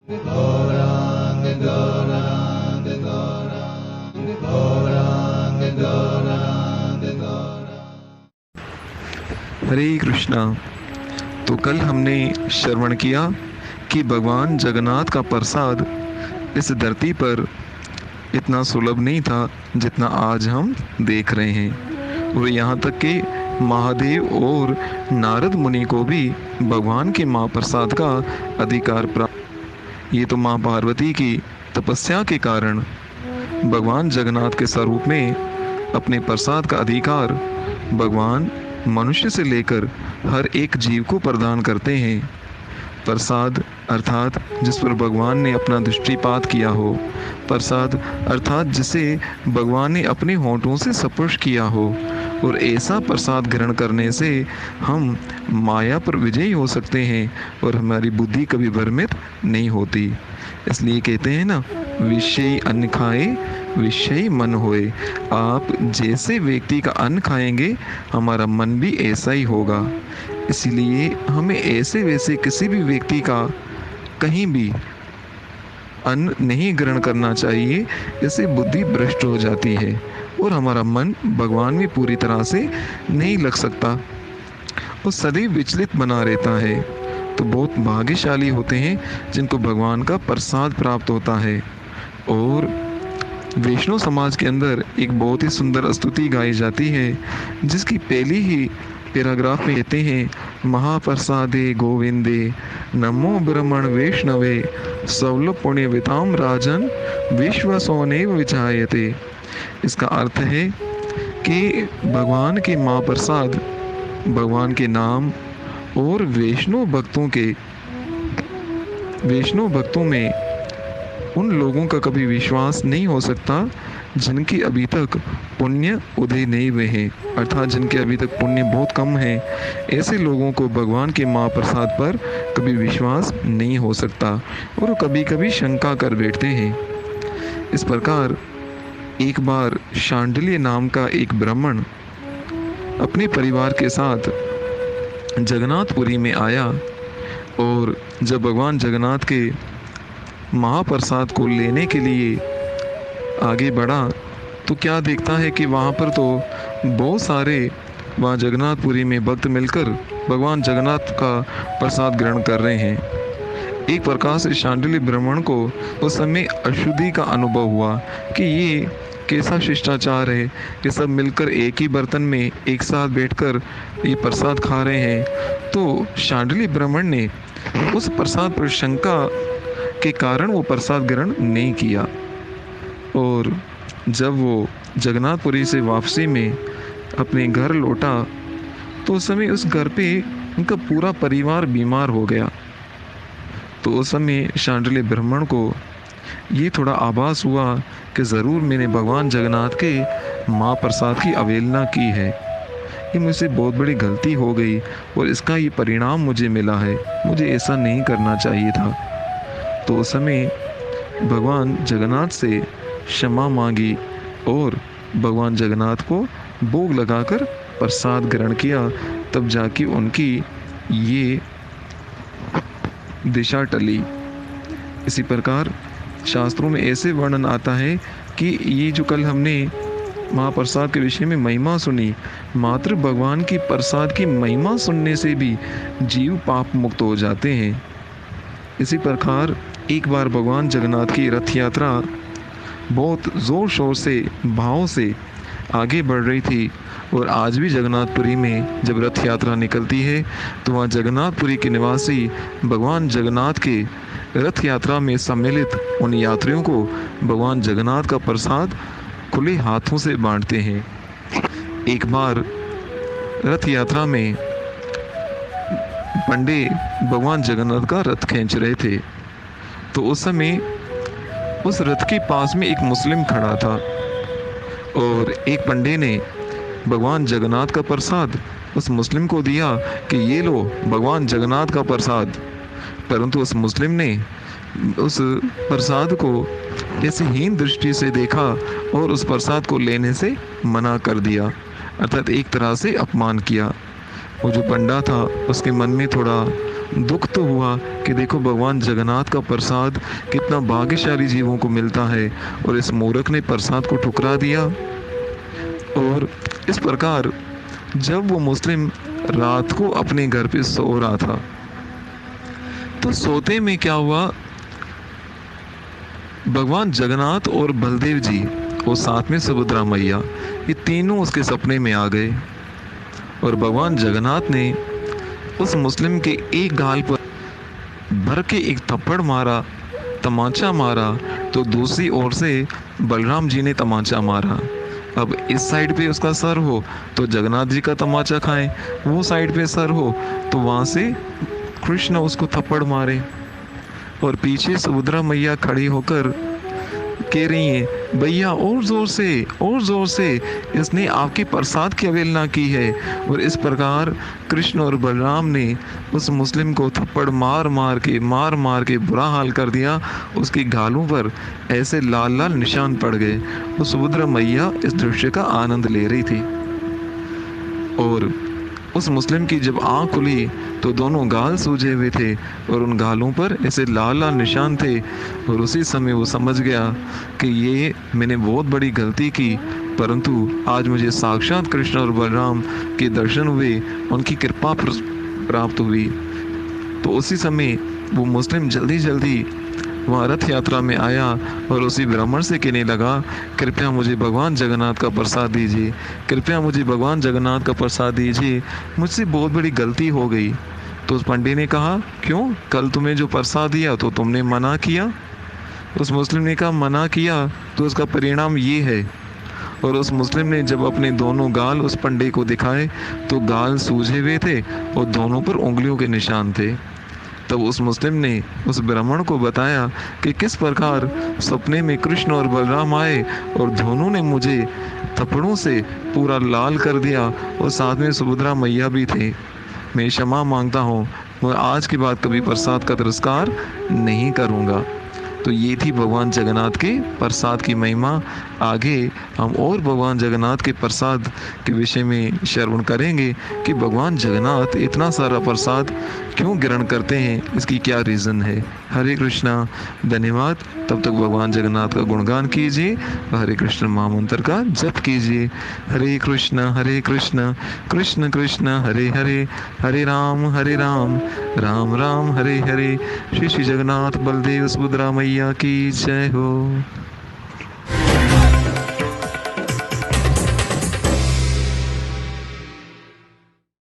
गौरांग गौरांग गौरांग गौरांग गौरांग गौरांग। हरे कृष्णा। तो कल हमने श्रवण किया कि भगवान जगन्नाथ का प्रसाद इस धरती पर इतना सुलभ नहीं था जितना आज हम देख रहे हैं। और यहाँ तक कि महादेव और नारद मुनि को भी भगवान के महाप्रसाद का अधिकार प्राप्त। ये तो माँ पार्वती की तपस्या के कारण भगवान जगन्नाथ के स्वरूप में अपने प्रसाद का अधिकार भगवान मनुष्य से लेकर हर एक जीव को प्रदान करते हैं। प्रसाद अर्थात जिस पर भगवान ने अपना दृष्टिपात किया हो, प्रसाद अर्थात जिसे भगवान ने अपने होंठों से स्पर्श किया हो, और ऐसा प्रसाद ग्रहण करने से हम माया पर विजयी हो सकते हैं और हमारी बुद्धि कभी भ्रमित नहीं होती। इसलिए कहते हैं ना, विषय अन्न खाए विषय मन होए। आप जैसे व्यक्ति का अन्न खाएंगे हमारा मन भी ऐसा ही होगा। इसलिए हमें ऐसे वैसे किसी भी व्यक्ति का कहीं भी अन्न नहीं ग्रहण करना चाहिए। इससे बुद्धि भ्रष्ट हो जाती है और हमारा मन भगवान में पूरी तरह से नहीं लग सकता, वो सदैव विचलित बना रहता है। तो बहुत भाग्यशाली होते हैं जिनको भगवान का प्रसाद प्राप्त होता है। और वैष्णव समाज के अंदर एक बहुत ही सुंदर स्तुति गाई जाती है, जिसकी पहली ही पैराग्राफ में कहते हैं, महाप्रसादे गोविंदे नमो ब्रह्मण वैष्णवे सौल पुण्य विताम राजन विश्व सोने विचायते। इसका अर्थ है कि भगवान के महाप्रसाद, भगवान के नाम और वैष्णव भक्तों में उन लोगों का कभी विश्वास नहीं हो सकता जिनकी अभी तक पुण्य उदय नहीं हुए हैं, अर्थात जिनके अभी तक पुण्य बहुत कम है। ऐसे लोगों को भगवान के महाप्रसाद पर कभी विश्वास नहीं हो सकता और वो कभी कभी शंका कर बैठते हैं। इस प्रकार एक बार शांडिल्य नाम का एक ब्राह्मण अपने परिवार के साथ जगन्नाथपुरी में आया, और जब भगवान जगन्नाथ के महाप्रसाद को लेने के लिए आगे बढ़ा तो क्या देखता है कि वहाँ पर तो बहुत सारे वहाँ जगन्नाथपुरी में भक्त मिलकर भगवान जगन्नाथ का प्रसाद ग्रहण कर रहे हैं। एक प्रकार से शांडिल्य ब्राह्मण को उस समय अशुद्धि का अनुभव हुआ कि ये कैसा शिष्टाचार है कि सब मिलकर एक ही बर्तन में एक साथ बैठकर ये प्रसाद खा रहे हैं। तो शांडिल्य ब्राह्मण ने उस प्रसाद पर शंका के कारण वो प्रसाद ग्रहण नहीं किया। और जब वो जगन्नाथपुरी से वापसी में अपने घर लौटा तो उस समय उस घर पे उनका पूरा परिवार बीमार हो गया। तो उस समय शांडिल्य ब्राह्मण को ये थोड़ा आभास हुआ कि ज़रूर मैंने भगवान जगन्नाथ के महाप्रसाद की अवहेलना की है, ये मुझसे बहुत बड़ी गलती हो गई और इसका ये परिणाम मुझे मिला है, मुझे ऐसा नहीं करना चाहिए था। तो उस समय भगवान जगन्नाथ से क्षमा मांगी और भगवान जगन्नाथ को भोग लगाकर प्रसाद ग्रहण किया। तब जाके उनकी ये दिशा टली। इसी प्रकार शास्त्रों में ऐसे वर्णन आता है कि ये जो कल हमने महाप्रसाद के विषय में महिमा सुनी, मात्र भगवान की प्रसाद की महिमा सुनने से भी जीव पाप मुक्त हो जाते हैं। इसी प्रकार एक बार भगवान जगन्नाथ की रथ यात्रा बहुत ज़ोर शोर से भाव से आगे बढ़ रही थी। और आज भी जगन्नाथपुरी में जब रथ यात्रा निकलती है तो वहाँ जगन्नाथपुरी के निवासी भगवान जगन्नाथ के रथ यात्रा में सम्मिलित उन यात्रियों को भगवान जगन्नाथ का प्रसाद खुले हाथों से बांटते हैं। एक बार रथ यात्रा में पंडे भगवान जगन्नाथ का रथ खींच रहे थे, तो उस समय उस रथ के पास में एक मुस्लिम खड़ा था और एक पंडे ने भगवान जगन्नाथ का प्रसाद उस मुस्लिम को दिया कि ये लो भगवान जगन्नाथ का प्रसाद। परंतु उस मुस्लिम ने उस प्रसाद को ऐसी हीन दृष्टि से देखा और उस प्रसाद को लेने से मना कर दिया, अर्थात एक तरह से अपमान किया। वो जो पंडा था उसके मन में थोड़ा दुख तो हुआ कि देखो भगवान जगन्नाथ का प्रसाद कितना भाग्यशाली जीवों को मिलता है और इस मूर्ख ने प्रसाद को ठुकरा दिया। और इस प्रकार जब वो मुस्लिम रात को अपने घर पे सो रहा था तो सोते में क्या हुआ, भगवान जगन्नाथ और बलदेव जी और साथ में सुभद्रा मैया, ये तीनों उसके सपने में आ गए। और भगवान जगन्नाथ ने उस मुस्लिम के एक गाल पर भर के एक थप्पड़ मारा, तमाचा मारा, तो दूसरी ओर से बलराम जी ने तमाचा मारा। अब इस साइड पे उसका सर हो तो जगन्नाथ जी का तमाचा खाएं, वो साइड पे सर हो तो वहाँ से कृष्ण उसको थप्पड़ मारे। और पीछे सुभद्रा मैया खड़ी होकर कह रही हैं, भैया और जोर से, इसने आपके प्रसाद की अवहेलना की है। और इस प्रकार कृष्ण और बलराम ने उस मुस्लिम को थप्पड़ मार मार के बुरा हाल कर दिया। उसकी गालों पर ऐसे लाल लाल निशान पड़ गए। तो सुभद्रा मैया इस दृश्य का आनंद ले रही थी। और उस मुस्लिम की जब आँख खुली तो दोनों गाल सूजे हुए थे और उन गालों पर ऐसे लाल लाल निशान थे। और उसी समय वो समझ गया कि ये मैंने बहुत बड़ी गलती की, परंतु आज मुझे साक्षात कृष्ण और बलराम के दर्शन हुए, उनकी कृपा प्राप्त हुई। तो उसी समय वो मुस्लिम जल्दी जल्दी वहाँ रथ यात्रा में आया और उसी ब्राह्मण से कहने लगा, कृपया मुझे भगवान जगन्नाथ का प्रसाद दीजिए, कृपया मुझे भगवान जगन्नाथ का प्रसाद दीजिए, मुझसे बहुत बड़ी गलती हो गई। तो उस पंडित ने कहा, क्यों, कल तुम्हें जो प्रसाद दिया तो तुमने मना किया। उस मुस्लिम ने कहा, मना किया तो उसका परिणाम ये है। और उस मुस्लिम ने जब अपने दोनों गाल उस पंडित को दिखाए तो गाल सूजे हुए थे और दोनों पर उंगलियों के निशान थे। तब उस मुस्लिम ने उस ब्राह्मण को बताया कि किस प्रकार सपने में कृष्ण और बलराम आए और दोनों ने मुझे थप्पड़ों से पूरा लाल कर दिया और साथ में सुभद्रा मैया भी थे। मैं क्षमा मांगता हूँ, मैं आज के बाद कभी प्रसाद का तिरस्कार नहीं करूँगा। तो ये थी भगवान जगन्नाथ के प्रसाद की महिमा। आगे हम और भगवान जगन्नाथ के प्रसाद के विषय में श्रवण करेंगे कि भगवान जगन्नाथ इतना सारा प्रसाद क्यों ग्रहण करते हैं, इसकी क्या रीज़न है। हरे कृष्णा, धन्यवाद। तब तक भगवान जगन्नाथ का गुणगान कीजिए, हरे कृष्ण महामंत्र का जप कीजिए। हरे कृष्ण कृष्ण कृष्ण हरे हरे, हरे राम राम राम हरे हरे। श्री श्री जगन्नाथ बलदेव सुभद्रा मैया की जय हो।